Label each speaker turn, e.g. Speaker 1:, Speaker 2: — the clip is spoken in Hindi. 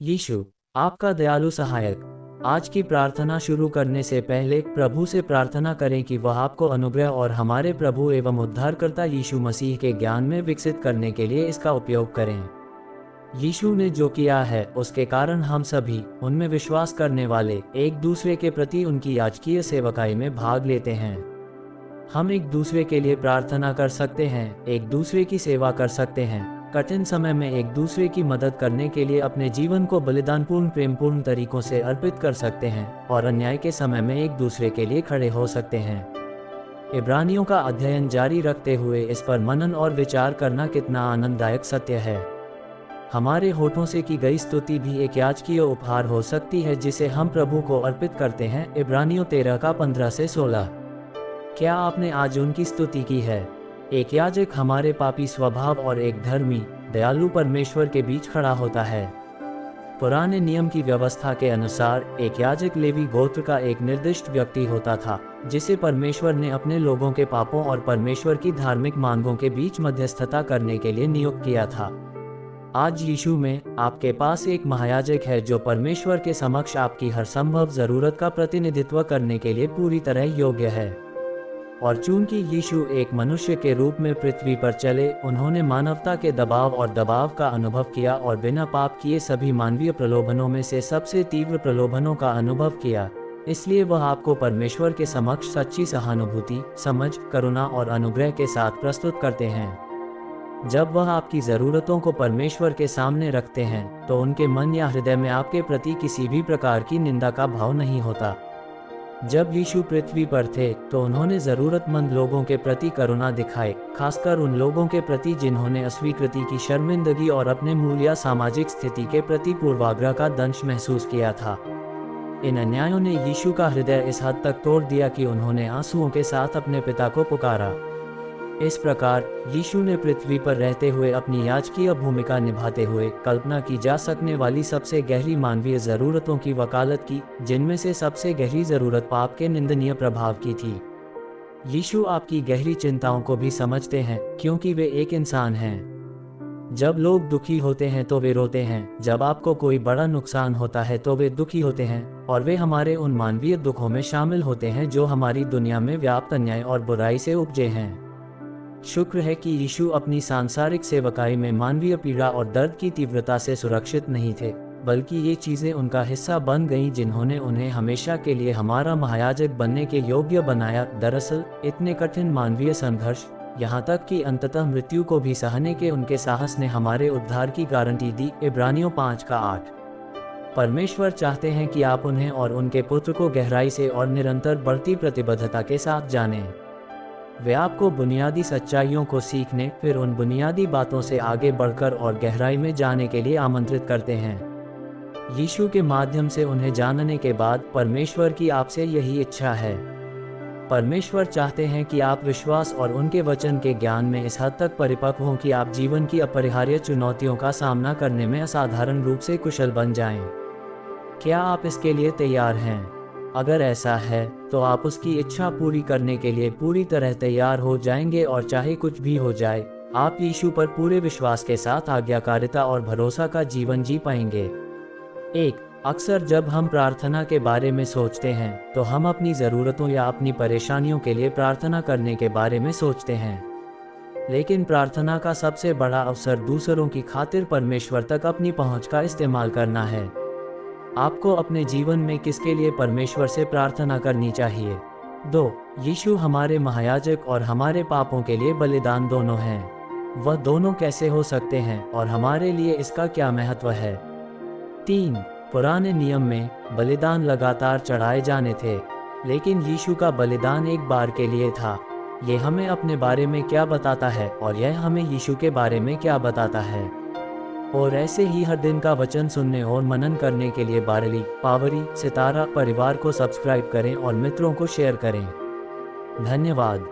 Speaker 1: यीशु, आपका दयालु सहायक। आज की प्रार्थना शुरू करने से पहले प्रभु से प्रार्थना करें कि वह आपको अनुग्रह और हमारे प्रभु एवं उद्धारकर्ता यीशु मसीह के ज्ञान में विकसित करने के लिए इसका उपयोग करें। यीशु ने जो किया है उसके कारण हम सभी, उनमें विश्वास करने वाले, एक दूसरे के प्रति उनकी याजकीय सेवकाई में भाग लेते हैं। हम एक दूसरे के लिए प्रार्थना कर सकते हैं, एक दूसरे की सेवा कर सकते हैं, कठिन समय में एक दूसरे की मदद करने के लिए अपने जीवन को बलिदानपूर्ण प्रेमपूर्ण तरीकों से अर्पित कर सकते हैं और अन्याय के समय में एक दूसरे के लिए खड़े हो सकते हैं। इब्रानियों का अध्ययन जारी रखते हुए इस पर मनन और विचार करना कितना आनंददायक सत्य है। हमारे होठों से की गई स्तुति भी एक याजकीय उपहार हो सकती है जिसे हम प्रभु को अर्पित करते हैं। इब्रानियों 13 का 15 से 16। क्या आपने आज उनकी स्तुति की है? एक याजक हमारे पापी स्वभाव और एक धर्मी, दयालु परमेश्वर के बीच खड़ा होता है। पुराने नियम की व्यवस्था के अनुसार एक याजक लेवी गोत्र का एक निर्दिष्ट व्यक्ति होता था, जिसे परमेश्वर ने अपने लोगों के पापों और परमेश्वर की धार्मिक मांगों के बीच मध्यस्थता करने के लिए नियुक्त किया था। आज यीशु में आपके पास एक महायाजक है जो परमेश्वर के समक्ष आपकी हर संभव जरूरत का प्रतिनिधित्व करने के लिए पूरी तरह योग्य है। और चूंकि यीशु एक मनुष्य के रूप में पृथ्वी पर चले, उन्होंने मानवता के दबाव और दबाव का अनुभव किया और बिना पाप किए सभी मानवीय प्रलोभनों में से सबसे तीव्र प्रलोभनों का अनुभव किया। इसलिए वह आपको परमेश्वर के समक्ष सच्ची सहानुभूति, समझ, करुणा और अनुग्रह के साथ प्रस्तुत करते हैं। जब वह आपकी ज़रूरतों को परमेश्वर के सामने रखते हैं तो उनके मन या हृदय में आपके प्रति किसी भी प्रकार की निंदा का भाव नहीं होता। जब यीशु पृथ्वी पर थे तो उन्होंने ज़रूरतमंद लोगों के प्रति करुणा दिखाई, खासकर उन लोगों के प्रति जिन्होंने अस्वीकृति की शर्मिंदगी और अपने मूल या सामाजिक स्थिति के प्रति पूर्वाग्रह का दंश महसूस किया था। इन अन्यायों ने यीशु का हृदय इस हद तक तोड़ दिया कि उन्होंने आंसुओं के साथ अपने पिता को पुकारा। इस प्रकार यीशु ने पृथ्वी पर रहते हुए अपनी याजकीय भूमिका निभाते हुए कल्पना की जा सकने वाली सबसे गहरी मानवीय ज़रूरतों की वकालत की, जिनमें से सबसे गहरी ज़रूरत पाप के निंदनीय प्रभाव की थी। यीशु आपकी गहरी चिंताओं को भी समझते हैं, क्योंकि वे एक इंसान हैं। जब लोग दुखी होते हैं तो वे रोते हैं, जब आपको कोई बड़ा नुकसान होता है तो वे दुखी होते हैं, और वे हमारे उन मानवीय दुखों में शामिल होते हैं जो हमारी दुनिया में व्याप्त अन्याय और बुराई से उपजे हैं। शुक्र है कि यीशु अपनी सांसारिक सेवकाई में मानवीय पीड़ा और दर्द की तीव्रता से सुरक्षित नहीं थे, बल्कि ये चीज़ें उनका हिस्सा बन गईं जिन्होंने उन्हें हमेशा के लिए हमारा महायाजक बनने के योग्य बनाया। दरअसल इतने कठिन मानवीय संघर्ष, यहाँ तक कि अंततः मृत्यु को भी सहने के उनके साहस ने हमारे उद्धार की गारंटी दी। इब्रानियों 5 का 8। परमेश्वर चाहते हैं कि आप उन्हें और उनके पुत्र को गहराई से और निरंतर बढ़ती प्रतिबद्धता के साथ जानें। वे आपको बुनियादी सच्चाइयों को सीखने, फिर उन बुनियादी बातों से आगे बढ़कर और गहराई में जाने के लिए आमंत्रित करते हैं। यीशु के माध्यम से उन्हें जानने के बाद परमेश्वर की आपसे यही इच्छा है। परमेश्वर चाहते हैं कि आप विश्वास और उनके वचन के ज्ञान में इस हद तक परिपक्व हों कि आप जीवन की अपरिहार्य चुनौतियों का सामना करने में असाधारण रूप से कुशल बन जाएं। क्या आप इसके लिए तैयार हैं? अगर ऐसा है तो आप उसकी इच्छा पूरी करने के लिए पूरी तरह तैयार हो जाएंगे, और चाहे कुछ भी हो जाए, आप यीशु पर पूरे विश्वास के साथ आज्ञाकारिता और भरोसा का जीवन जी पाएंगे। अक्सर जब हम प्रार्थना के बारे में सोचते हैं तो हम अपनी ज़रूरतों या अपनी परेशानियों के लिए प्रार्थना करने के बारे में सोचते हैं, लेकिन प्रार्थना का सबसे बड़ा अवसर दूसरों की खातिर परमेश्वर तक अपनी पहुंच का इस्तेमाल करना है। आपको अपने जीवन में किसके लिए परमेश्वर से प्रार्थना करनी चाहिए? 2. यीशु हमारे महायाजक और हमारे पापों के लिए बलिदान दोनों हैं। वह दोनों कैसे हो सकते हैं और हमारे लिए इसका क्या महत्व है? 3. पुराने नियम में बलिदान लगातार चढ़ाए जाने थे, लेकिन यीशु का बलिदान एक बार के लिए था। ये हमें अपने बारे में क्या बताता है और यह हमें यीशु के बारे में क्या बताता है? और ऐसे ही हर दिन का वचन सुनने और मनन करने के लिए बारली, पावरी, सितारा परिवार को सब्सक्राइब करें और मित्रों को शेयर करें। धन्यवाद।